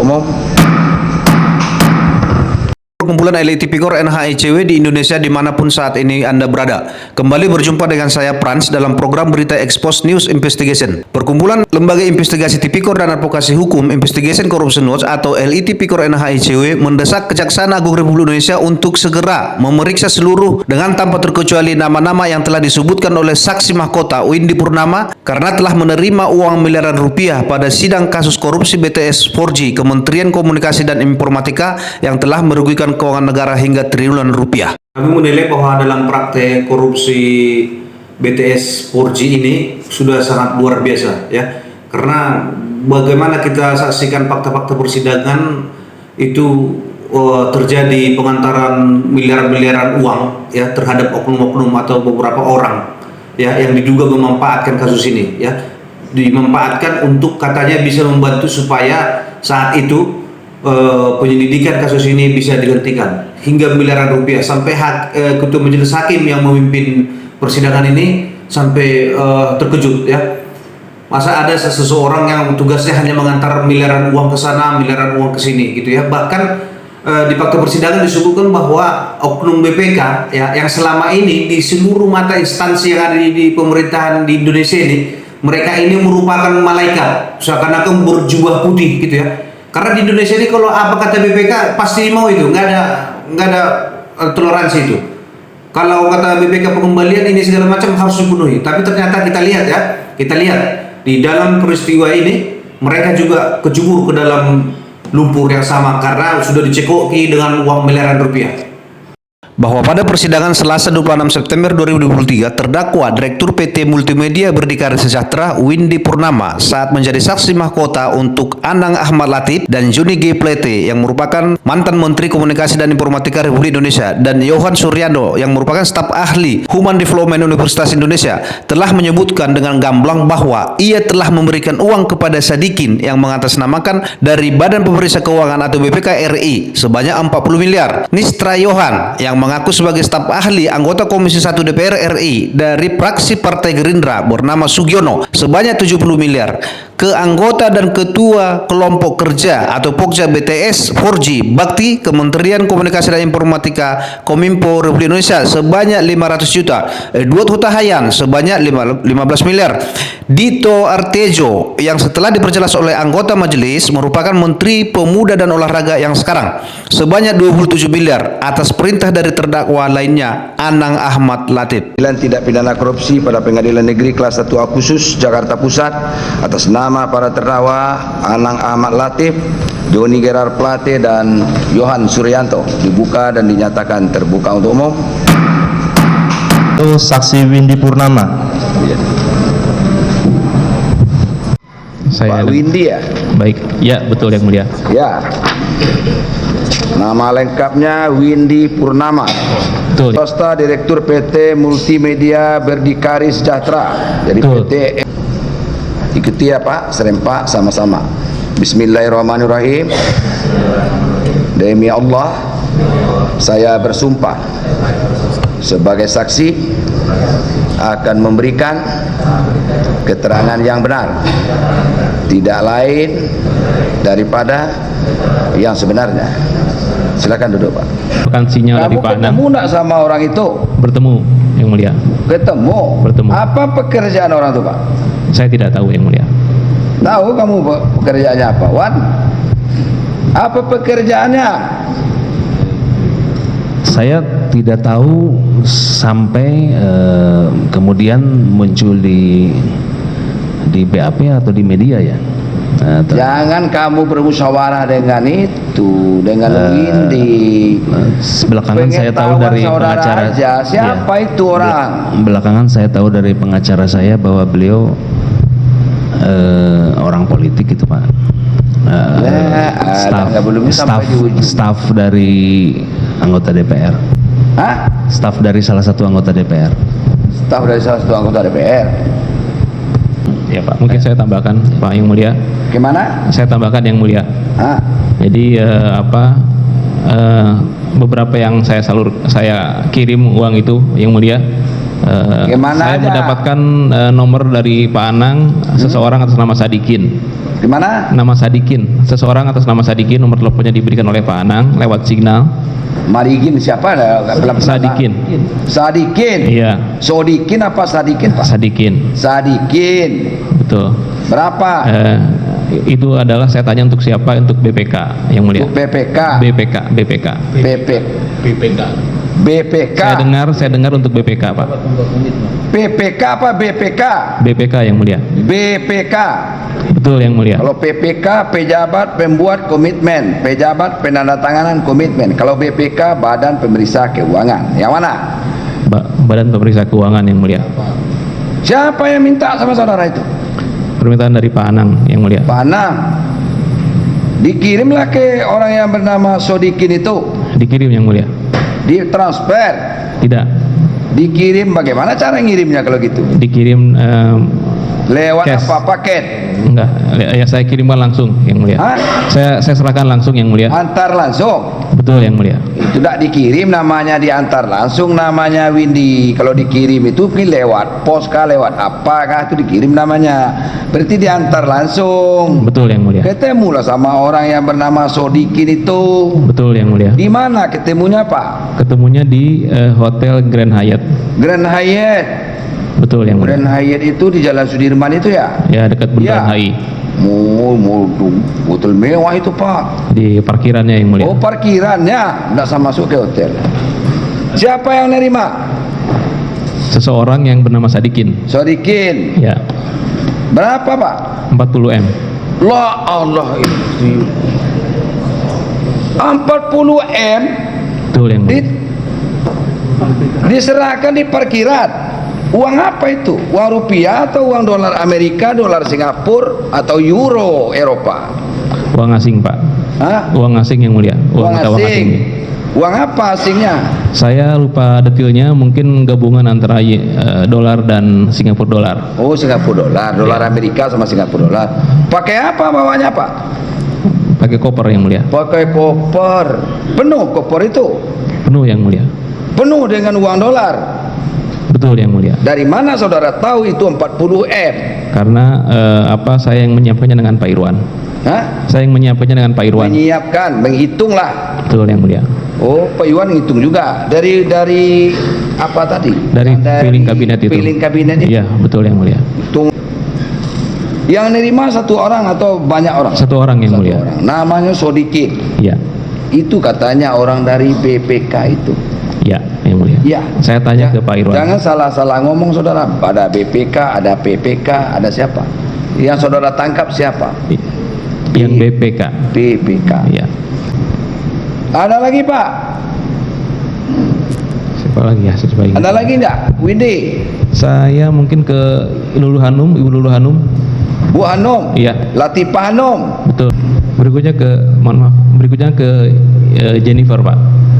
umum. Kumpulan elit Tipikor NHICW di Indonesia dimanapun saat ini Anda berada. Kembali berjumpa dengan saya Frans dalam program berita Expose News Investigation. Perkumpulan Lembaga Investigasi Tipikor dan Advokasi Hukum Investigation Corruption Watch atau LI Tipikor NHICW mendesak Kejaksaan Agung Republik Indonesia untuk segera memeriksa seluruh dengan tanpa terkecuali nama-nama yang telah disebutkan oleh saksi mahkota Windy Purnama karena telah menerima uang miliaran rupiah pada sidang kasus korupsi BTS 4G Kementerian Komunikasi dan Informatika yang telah merugikan keuangan negara hingga triliunan rupiah. Kami menilai bahwa dalam praktek korupsi BTS 4G ini sudah sangat luar biasa ya. Karena bagaimana kita saksikan fakta-fakta persidangan itu terjadi pengantaran miliaran-miliaran uang ya terhadap oknum-oknum atau beberapa orang ya yang diduga memanfaatkan kasus ini ya. Dimanfaatkan untuk katanya bisa membantu supaya saat itu penyelidikan kasus ini bisa dihentikan hingga miliaran rupiah sampai ketua majelis hakim yang memimpin persidangan ini sampai terkejut ya. Masa ada seseorang yang tugasnya hanya mengantar miliaran uang ke sana, miliaran uang ke sini gitu ya. Bahkan di fakta persidangan disebutkan bahwa oknum BPK ya yang selama ini di seluruh mata instansi yang ada di pemerintahan di Indonesia ini, mereka ini merupakan malaikat seakan-akan berjubah putih gitu ya. Karena di Indonesia ini kalau apa kata BPK pasti mau itu, nggak ada toleransi itu. Kalau kata BPK pengembalian ini segala macam harus dipenuhi. Tapi ternyata kita lihat di dalam peristiwa ini mereka juga kecubur ke dalam lumpur yang sama karena sudah dicekoki dengan uang miliaran rupiah. Bahwa pada persidangan Selasa 26 September 2023 terdakwa Direktur PT Multimedia Berdikari Sejahtera Windy Purnama saat menjadi saksi mahkota untuk Anang Ahmad Latif dan Johnny G. Plate yang merupakan mantan Menteri Komunikasi dan Informatika Republik Indonesia dan Yohan Suryando yang merupakan staf ahli Human Development Universitas Indonesia telah menyebutkan dengan gamblang bahwa ia telah memberikan uang kepada Sadikin yang mengatasnamakan dari Badan Pemeriksa Keuangan atau BPK RI sebanyak 40 miliar. Nistra Yohan yang mengaku sebagai staf ahli anggota Komisi 1 DPR RI dari fraksi Partai Gerindra bernama Sugiono sebanyak 70 miliar ke anggota dan ketua kelompok kerja atau Pokja BTS 4G Bakti Kementerian Komunikasi dan Informatika Kominfo Republik Indonesia sebanyak 500 juta, Edward Huta Hayan sebanyak 15 miliar, Dito Artejo yang setelah diperjelas oleh anggota majelis merupakan Menteri Pemuda dan Olahraga yang sekarang sebanyak 27 miliar atas perintah dari terdakwa lainnya Anang Ahmad Latif. Tindak pidana korupsi pada Pengadilan Negeri Kelas 1A Khusus Jakarta Pusat atas nama para terdakwa Anang Ahmad Latif, Johnny Gerard Plate dan Yohan Suryanto dibuka dan dinyatakan terbuka untuk umum. Itu saksi Windy Purnama. Ya. Saya Pak Windy ya? Baik, ya betul yang mulia. Ya. Nama lengkapnya Windy Purnama. Betul. Swasta Direktur PT Multimedia Berdikari Sejahtera. Jadi Betul. PT ikuti ya Pak, serempak sama-sama. Bismillahirrahmanirrahim. Demi Allah, saya bersumpah sebagai saksi akan memberikan keterangan yang benar, tidak lain daripada yang sebenarnya. Silakan duduk Pak. Bukan sinyal dari Kamu Pak Anang. ketemu nak sama orang itu? Bertemu yang mulia. Ketemu. Bertemu. Apa pekerjaan orang itu Pak? Saya tidak tahu yang mulia. Tahu kamu pekerjaannya apa, Wan? Apa pekerjaannya? Saya tidak tahu sampai kemudian muncul di BAP atau di media ya. Jangan kamu bermusyawarah dengan itu, dengan Windy. Belakangan saya tahu dari pengacara aja. Siapa ya, itu orang? Belakangan saya tahu dari pengacara saya bahwa beliau orang politik itu Pak. Staf dari anggota DPR. Hah? Staf dari salah satu anggota DPR. Staf dari salah satu anggota DPR. Ya Pak, mungkin saya tambahkan Pak yang mulia. Gimana? Saya tambahkan yang mulia. Hah? Jadi beberapa yang saya kirim uang itu yang mulia. Gimana saya aja? mendapatkan nomor dari Pak Anang seseorang atas nama Sadikin. Di mana? Nama Sadikin. Seseorang atas nama Sadikin, nomor teleponnya diberikan oleh Pak Anang lewat signal. Marigin siapa? Sadikin. Sadikin. Iya, Sodikin apa Sadikin, Pak? Sadikin. Sadikin. Betul. Berapa? Itu adalah saya tanya untuk siapa? Untuk BPK yang mulia. Untuk BPK. BPK. BPK. Saya dengar untuk BPK, Pak. PPK apa BPK? BPK yang mulia. BPK. Betul yang mulia. Kalau PPK pejabat pembuat komitmen, pejabat penandatanganan komitmen. Kalau BPK badan pemeriksa keuangan. Yang mana? Badan Pemeriksa Keuangan yang mulia. Siapa yang minta sama saudara itu? Permintaan dari Pak Anang yang mulia. Pak Anang. Dikirimlah ke orang yang bernama Sodikin itu. Dikirim yang mulia. Ditransfer. Tidak. Dikirim, bagaimana cara ngirimnya kalau gitu? Dikirim Lewat cash. apa? Paket? Enggak, ya saya kirimkan langsung yang mulia. Hah? Saya serahkan langsung yang mulia. Antar langsung. Betul yang mulia. Itu tidak dikirim, namanya diantar langsung, namanya Windy. Kalau dikirim itu lewat pos kah, lewat apa kah, itu dikirim namanya. Berarti diantar langsung. Betul yang mulia. Ketemulah sama orang yang bernama Sodikin itu. Betul yang mulia. Di mana ketemunya, Pak? Ketemunya di Hotel Grand Hyatt. Grand Hyatt. Betul yang mulia. Grand Hyatt itu di Jalan Sudirman itu ya? Ya, dekat Bundaran HI. Hotel mewah itu, Pak. Di parkirannya yang mulia. Oh, parkirannya, tidak sama masuk ke hotel. Siapa yang nerima? Seseorang yang bernama Sadikin. Sodikin. Ya, Berapa, Pak? 40 M. La Allah itu 40 M Betul yang mulia. diserahkan di parkiran. Uang apa itu? Uang rupiah atau uang dolar Amerika, dolar Singapura, atau euro Eropa? Uang asing, Pak. Hah? Uang asing yang mulia. Uang mata asing. Uang apa asingnya? Saya lupa detailnya, mungkin gabungan antara dolar dan Singapura dolar. Oh, Singapura dolar, dolar Amerika sama Singapura dolar. Pakai apa bawanya, Pak? Pakai koper yang mulia. Pakai koper. Penuh koper itu. Penuh yang mulia. Penuh dengan uang dolar. Betul yang mulia. Dari mana saudara tahu itu 40 M? Karena saya yang menyampaikannya dengan Pak Irwan. Hah? Saya yang menyampaikannya dengan Pak Irwan. Menyiapkan, menghitunglah. Betul yang mulia. Oh, Pak Iwan ngitung juga. Dari apa tadi? Dari filing kabinet itu. Filing kabinet itu. Iya, betul yang mulia. Hitung. Yang nerima satu orang atau banyak orang? Satu orang yang Satu mulia. orang. Namanya Sodikin. Iya. Itu katanya orang dari BPK itu. Iya, yang mulia. Ya. Saya tanya ke Pak Irwan. Jangan salah-salah ngomong, saudara. Ada BPK, ada PPK, ada siapa? Yang saudara tangkap siapa? Yang BPK. BPK. Iya. Ada lagi, Pak? Siapa lagi ya? Siapa lagi? Ada lagi enggak? Windy, Saya mungkin ke Lulu Hanum, Ibu Lulu Hanum. Bu Hanum, Iya. Latifah Hanum. Betul. Berikutnya ke Jennifer, Pak.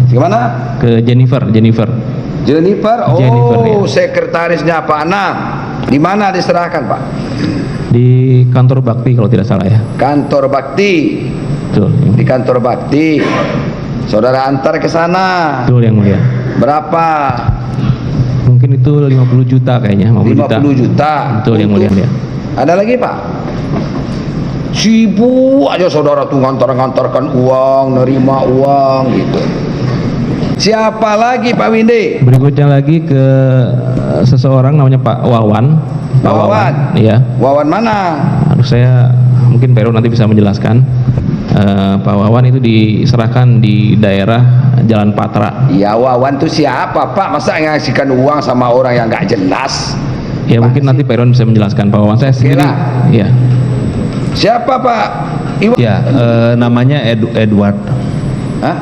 Gimana? Ke Jennifer. Jennifer. Oh, Jennifer, ya. sekretarisnya Pak Anang. Di mana diserahkan, Pak? Di kantor Bakti kalau tidak salah ya. Kantor Bakti. Betul. Di kantor Bakti. Saudara antar ke sana. Betul yang mulia. Berapa? Mungkin itu 50 juta kayaknya, 50 juta. Betul yang mulia. Ada lagi, Pak? Sibuk aja saudara tuh ngantar-ngantarkan uang, nerima uang gitu. Siapa lagi, Pak Windy? Berikutnya lagi ke seseorang namanya Pak Wawan. Pak Wawan. Iya. Wawan mana? Aduh, saya mungkin Pero nanti bisa menjelaskan. Pak Wawan itu diserahkan di daerah Jalan Patra. Ya, Wawan tuh siapa, Pak? Masa ngasihkan uang sama orang yang nggak jelas? Ya mungkin nanti Pak Irwan bisa menjelaskan. Pak Wawan saya sendiri. lah. Ya. Siapa, Pak? Ya, namanya Edward. Hah?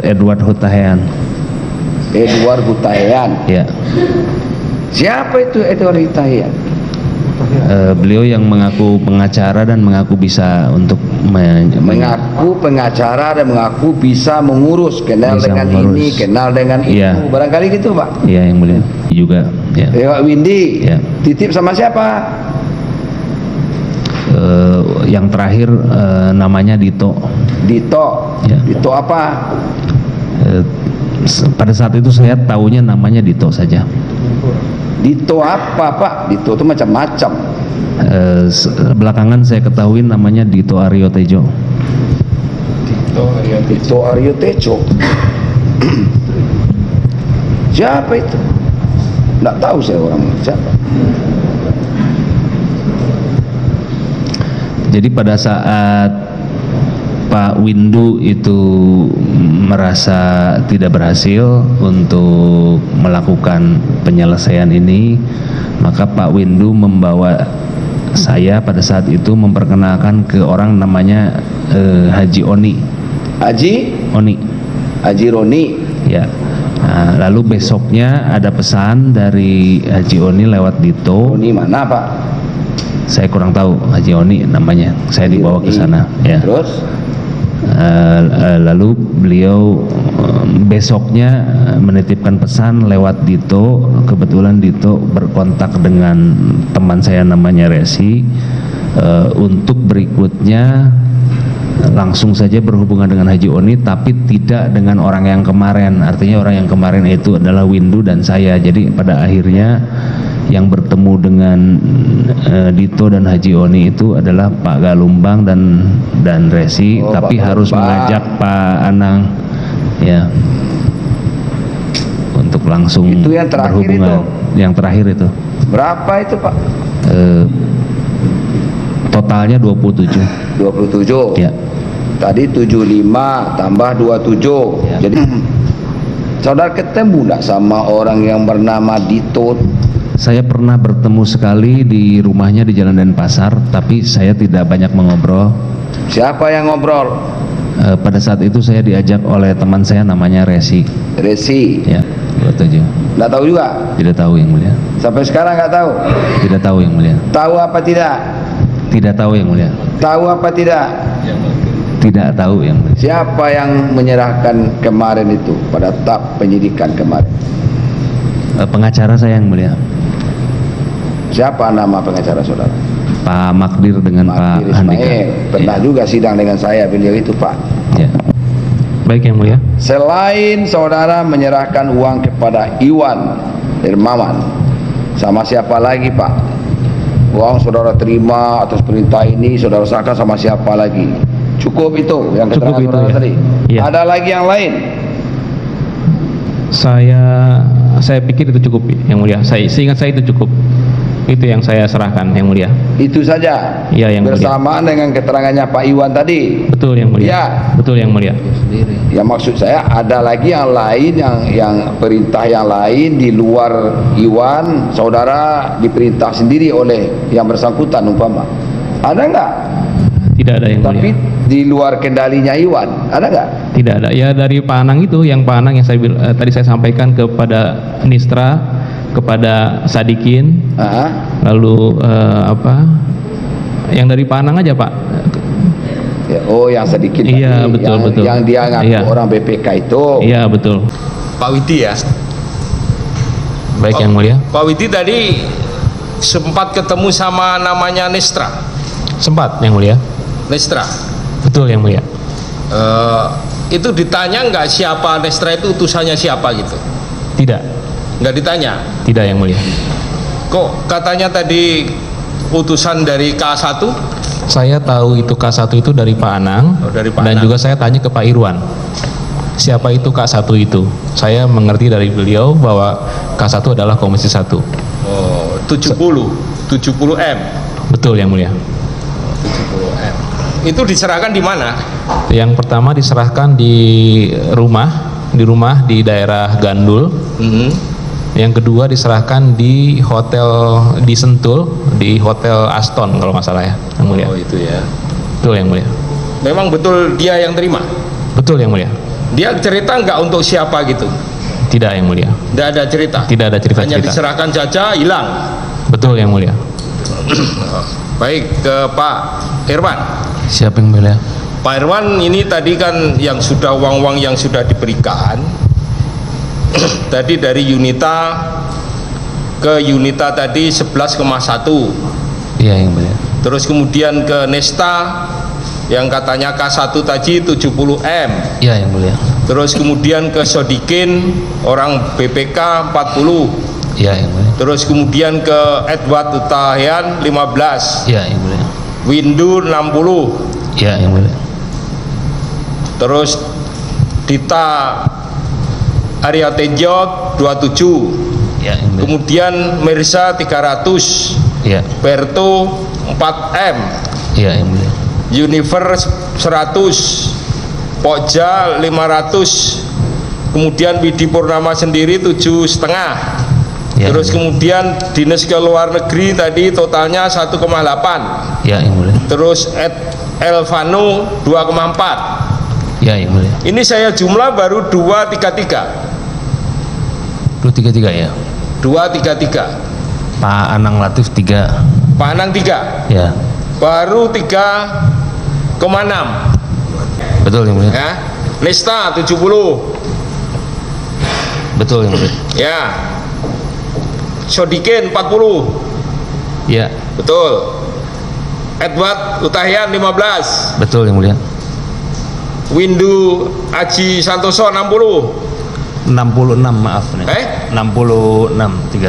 Edward Hutahian. Edward Hutahian. Ya, Siapa itu Edward Hutahian? beliau yang mengaku pengacara dan mengaku bisa untuk Mengaku pengacara dan mengaku bisa mengurus, kenal Bisa dengan mengurus. ini, kenal dengan itu. Iya. Barangkali gitu, Pak. Ya, yang mulia juga. Ya. Pak Windy. Ya. Titip sama siapa? Yang terakhir namanya Dito. Dito. Ya. Dito apa? Pada saat itu saya tahunya namanya Dito saja. Dito apa, Pak? Dito itu macam-macam. Belakangan saya ketahui namanya Dito Aryo Tejo. Dito Aryo Tejo. Siapa itu? Nggak tahu saya orang siapa. Jadi pada saat Pak Windu itu merasa tidak berhasil untuk melakukan penyelesaian ini, maka Pak Windu membawa saya pada saat itu memperkenalkan ke orang namanya Haji Oni. Haji Roni. Ya. Nah, lalu besoknya ada pesan dari Haji Oni lewat Dito. Roni mana Pak? Saya kurang tahu Haji Oni namanya. Saya dibawa ke sana. Ya. Terus? Lalu beliau besoknya menitipkan pesan lewat Dito. Kebetulan Dito berkontak dengan teman saya namanya Resi, untuk berikutnya langsung saja berhubungan dengan Haji Oni, tapi tidak dengan orang yang kemarin. Artinya orang yang kemarin itu adalah Windu dan saya. Jadi pada akhirnya yang bertemu dengan Dito dan Haji Oni itu adalah Pak Galumbang dan Resi, tapi Pak harus Galumbang mengajak Pak Anang ya untuk langsung Itu yang terakhir berhubungan. Yang terakhir itu berapa itu Pak? totalnya 27. 27. Ya. Tadi 75 tambah 27. Ya. Jadi saudara ketemu enggak sama orang yang bernama Dito? Saya pernah bertemu sekali di rumahnya di Jalan Denpasar, tapi saya tidak banyak mengobrol. Siapa yang ngobrol? Pada saat itu saya diajak oleh teman saya namanya Resi. Resi. Ya, 27. Enggak tahu juga? Tidak tahu yang mulia. Sampai sekarang enggak tahu? Tidak tahu yang mulia. Tahu apa tidak? Tidak tahu yang mulia. Tahu apa tidak? Tidak tahu yang mulia. Siapa yang menyerahkan kemarin itu pada tahap penyidikan kemarin? Pengacara saya yang mulia. Siapa nama pengacara saudara? Pak Makdir dengan Makdir Pak Handika. Ismail. Pernah juga sidang dengan saya beliau itu Pak. Ya. Baik yang mulia. Selain saudara menyerahkan uang kepada Iwan Hermawan, sama siapa lagi Pak? Uang saudara terima atas perintah ini saudara serahkan sama siapa lagi? Cukup itu yang Cukup keterangan itu, saudara ya. tadi? Iya. Ada lagi yang lain? Saya pikir itu cukup yang mulia. Seingat saya itu cukup. Itu yang saya serahkan yang mulia. Itu saja? Iya, yang mulia. Bersamaan dengan keterangannya Pak Iwan tadi? Betul yang mulia. Ya. Betul yang mulia. Yang maksud saya ada lagi yang lain yang perintah yang lain di luar Iwan, saudara diperintah sendiri oleh yang bersangkutan umpama. Ada enggak? Tidak ada yang Tapi mulia. di luar kendalinya Iwan, ada enggak? Tidak ada. Ya dari Pak Anang itu, yang Pak Anang yang tadi saya sampaikan kepada Nistra, kepada Sadikin, lalu yang dari Pak Anang aja Pak. Ya, oh yang sedikit Iya, tadi, betul, betul. yang dia ngaku Iya. orang BPK itu. Iya betul. Pak Widi ya. Baik yang mulia. Pak Widi tadi sempat ketemu sama namanya Nestra. Sempat yang mulia. Nestra. Betul yang mulia. Itu ditanya nggak siapa Nestra itu utusannya siapa gitu? Tidak. Nggak ditanya. Tidak yang mulia. Kok katanya tadi utusan dari K1? Saya tahu itu K1 itu dari Pak Anang, Oh, dari Pak dan Anang. juga saya tanya ke Pak Irwan, siapa itu K1 itu. Saya mengerti dari beliau bahwa K1 adalah Komisi 1. Oh, 70 M. Betul yang mulia. 70 M. Itu diserahkan di mana? Yang pertama diserahkan di rumah di daerah Gandul. Yang kedua diserahkan di hotel di Sentul, di Hotel Aston kalau nggak salah ya, yang mulia. Oh, itu ya. Betul yang mulia. Memang betul dia yang terima? Betul yang mulia. Dia cerita nggak untuk siapa gitu? Tidak yang mulia. Nggak ada cerita? Tidak ada Hanya cerita-cerita. diserahkan saja, hilang. Betul yang mulia. Baik, ke Pak Irwan. Siapa yang mulia? Pak Irwan, ini tadi kan yang sudah uang-uang yang sudah diberikan tadi dari Yunita ke Yunita tadi 11,1, Iya yang mulia. terus kemudian ke Nesta yang katanya K1 tadi 70 M, Iya yang mulia. terus kemudian ke Sodikin orang BPK 40, Ya, yang mulia. Terus kemudian ke Edward Utahian 15. Ya, yang mulia. Windu 60. Ya, yang mulia. Terus Dita Aryatejo 27. Ya, yang mulia. Kemudian Mirza 300. Ya, Berto 4M. ya, yang mulia. Universe 100. Pokja 500. Kemudian Widi Purnama sendiri 7,5. Ya, Terus yang mulia. kemudian dinas ke luar negeri tadi totalnya 1,8. Ya, yang mulia. Terus Elvano 2,4. Ya, yang mulia. Ini saya jumlah baru 233. 233 ya. 233. Pak Anang Latif 3. Pak Anang 3. Ya, Baru 3,6. betul yang mulia. Ya. Nesta 70. Betul yang mulia. Ya. Sodikin 40. Ya, Betul. Edward Utahian 15. betul yang mulia. Windu Aji Santoso 60. 66 maaf nih. 66 66?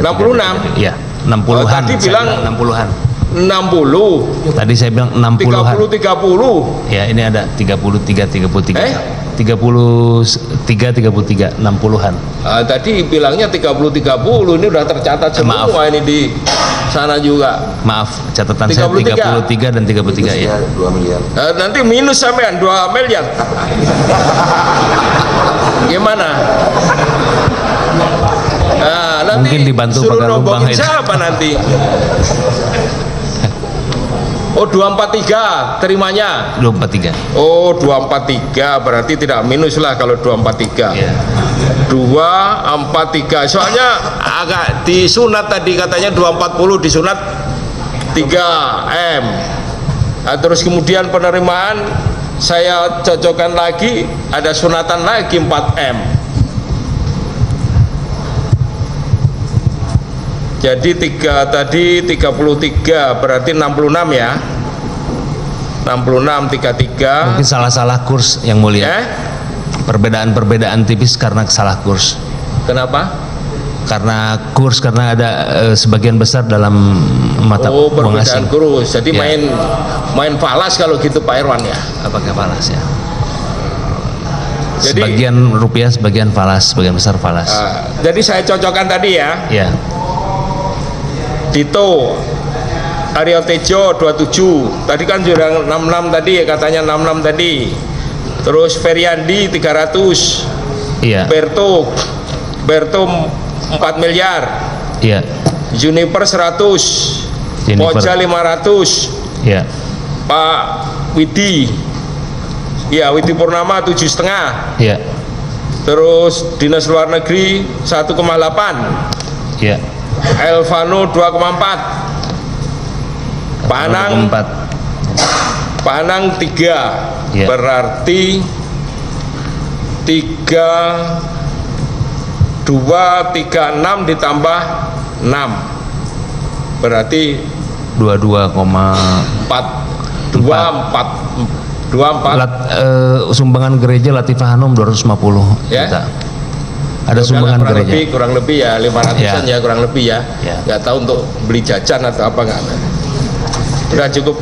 Ya, 60-an. Oh, tadi Saya bilang 60-an. 60. Tadi saya bilang 60-an. 30. Ya, ini ada 33 33. Eh? 33 33 60-an. Tadi bilangnya 30 ini udah tercatat semua Maaf. ini di sana juga. Maaf, catatan 33. saya 33 dan 33 ya. 2 miliar. Nanti minus sampean 2 miliar. Gimana? Nanti Mungkin dibantu suruh Pak Galumbang nombongin itu. siapa nanti? Oh 243 terimanya. 243. Oh 243 berarti tidak minus lah kalau 243. Ya. 243 soalnya agak disunat tadi katanya 240 disunat 3M. Terus kemudian penerimaan saya cocokkan lagi ada sunatan lagi 4M. Jadi tadi 33 berarti 66 ya. 66 33. Mungkin salah-salah kurs yang mulia. Perbedaan-perbedaan tipis karena salah kurs. Kenapa? Karena ada sebagian besar dalam mata uang perbedaan asing. kurs. Jadi Ya. main falas kalau gitu Pak Irwan ya. Pakai falas ya. Jadi- Sebagian rupiah, sebagian falas, sebagian besar falas. Jadi saya cocokkan tadi ya. Ya, Dito Aryo Tejo 27. Tadi kan sudah 66 tadi ya katanya 66 tadi. Terus Feriandi 300. iya, Berto 4 miliar. iya, Juniper 100. Juniper. Pokja 500. iya, Pak Widi. Ya, Widi Purnama 7,5. iya, Terus Dinas Luar Negeri 1,8. iya. Elvano 2,4. Panang 4. Panang 3. Ya. Berarti 236 ditambah 6 berarti 24 Sumbangan gereja Latifah Hanum 250 Ya. juta. Ada sumbangan gereja. kurang lebih ya 500-an Ya. ya kurang lebih ya. Ya. Nggak tahu untuk beli jajan atau apa nggak. Sudah cukup.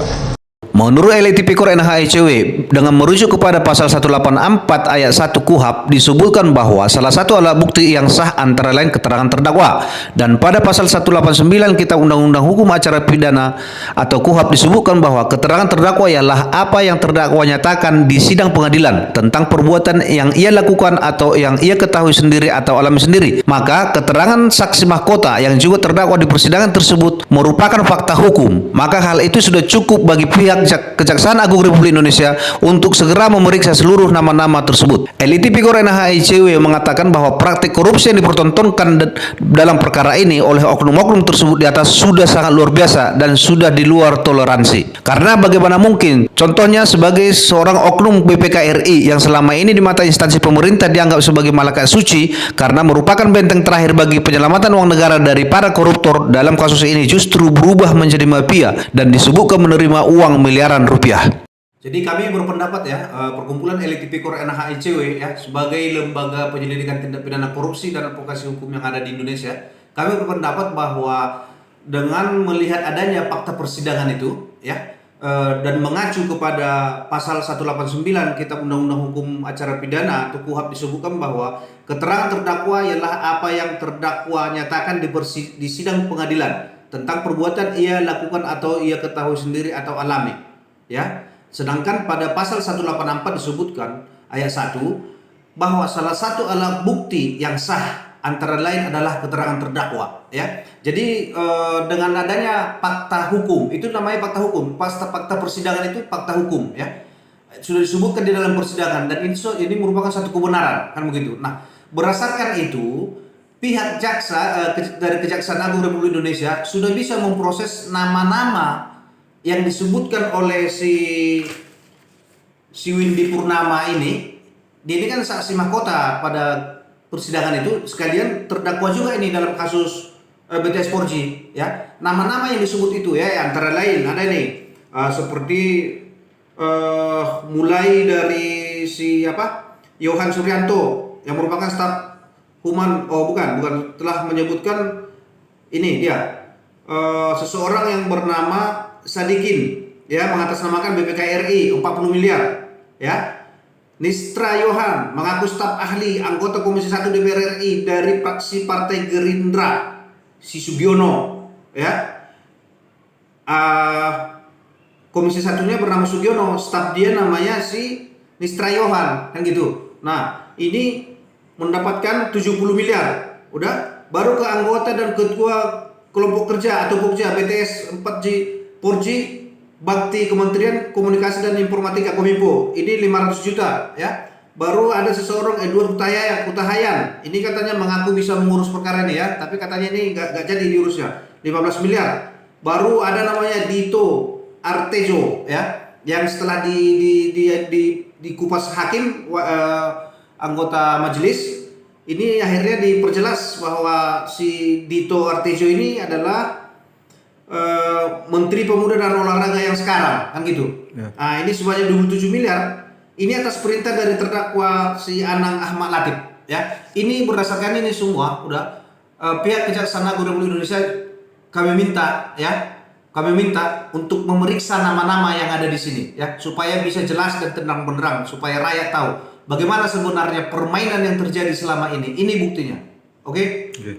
Menurut LT Pikor NHICW, dengan merujuk kepada pasal 184 ayat 1 KUHP disebutkan bahwa salah satu alat bukti yang sah antara lain keterangan terdakwa, dan pada pasal 189 Kitab Undang-Undang Hukum Acara Pidana atau KUHP disebutkan bahwa keterangan terdakwa ialah apa yang terdakwa nyatakan di sidang pengadilan tentang perbuatan yang ia lakukan atau yang ia ketahui sendiri atau alami sendiri. Maka keterangan saksi mahkota yang juga terdakwa di persidangan tersebut merupakan fakta hukum. Maka hal itu sudah cukup bagi pihak Kejaksaan Agung Republik Indonesia untuk segera memeriksa seluruh nama-nama tersebut. LT Pikor NHICW mengatakan bahwa praktik korupsi yang dipertontonkan dalam perkara ini oleh oknum-oknum tersebut di atas sudah sangat luar biasa dan sudah di luar toleransi. Karena bagaimana mungkin, contohnya sebagai seorang oknum BPK RI yang selama ini di mata instansi pemerintah dianggap sebagai malaikat suci karena merupakan benteng terakhir bagi penyelamatan uang negara dari para koruptor, dalam kasus ini justru berubah menjadi mafia dan disebutkan menerima uang miliaran rupiah. Jadi kami berpendapat ya, perkumpulan elit Tipikor NHICW ya, sebagai lembaga penyelidikan tindak pidana korupsi dan advokasi hukum yang ada di Indonesia, kami berpendapat bahwa dengan melihat adanya fakta persidangan itu, ya, dan mengacu kepada pasal 189 Kitab Undang-Undang Hukum Acara Pidana atau KUHAP disebutkan bahwa keterangan terdakwa ialah apa yang terdakwa nyatakan di sidang pengadilan tentang perbuatan ia lakukan atau ia ketahui sendiri atau alami, ya. Sedangkan pada pasal 184 disebutkan ayat 1 bahwa salah satu alat bukti yang sah antara lain adalah keterangan terdakwa, ya. Jadi dengan adanya fakta hukum, itu namanya fakta hukum. Fakta persidangan itu fakta hukum, ya. Sudah disebutkan di dalam persidangan dan ini merupakan satu kebenaran, kan begitu. Nah, berdasarkan itu pihak jaksa dari Kejaksaan Agung Republik Indonesia sudah bisa memproses nama-nama yang disebutkan oleh si Windy Purnama ini. Dia ini kan saksi mahkota pada persidangan itu, sekalian terdakwa juga ini dalam kasus BTS 4G, ya. Nama-nama yang disebut itu, ya, antara lain ada nih seperti mulai dari si Yohan Suryanto yang merupakan staf human, bukan telah menyebutkan ini dia seseorang yang bernama Sadikin, ya, mengatasnamakan BPKRI 40 miliar, ya. Nistra Yohan mengaku staf ahli anggota Komisi 1 DPR RI dari fraksi Partai Gerindra, si Sugiono, ya. Komisi satunya bernama Sugiono, staf dia namanya si Nistra Yohan, kan gitu. Nah, ini mendapatkan 70 miliar. Udah, baru ke anggota dan ketua kelompok kerja atau Pokja BTS 4G Bakti Kementerian Komunikasi dan Informatika Kominfo, ini 500 juta, ya. Baru ada seseorang Edward Kutahayan, ini katanya mengaku bisa mengurus perkara ini, ya, tapi katanya ini nggak jadi diurusnya, 15 miliar. Baru ada namanya Dito Artejo, ya, yang setelah dikupas hakim anggota majelis, ini akhirnya diperjelas bahwa si Dito Artejo ini adalah Menteri Pemuda dan Olahraga yang sekarang, kan gitu. Ya. Nah, ini sebanyak 27 miliar. Ini atas perintah dari terdakwa si Anang Ahmad Latif, ya. Ini berdasarkan ini semua udah pihak Kejaksaan Agung Republik Indonesia kami minta untuk memeriksa nama-nama yang ada di sini, ya, supaya bisa jelas dan terang benderang, supaya rakyat tahu bagaimana sebenarnya permainan yang terjadi selama ini. Ini buktinya. Oke? Okay?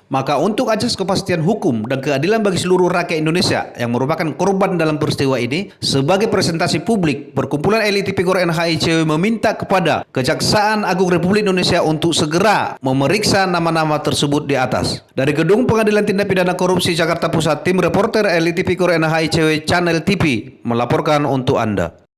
Maka untuk ajas kepastian hukum dan keadilan bagi seluruh rakyat Indonesia yang merupakan korban dalam peristiwa ini, sebagai presentasi publik, Perkumpulan Elit Tipikor NHICW meminta kepada Kejaksaan Agung Republik Indonesia untuk segera memeriksa nama-nama tersebut di atas. Dari Gedung Pengadilan Tindak Pidana Korupsi Jakarta Pusat, tim reporter Elit Tipikor NHICW Channel TV melaporkan untuk Anda.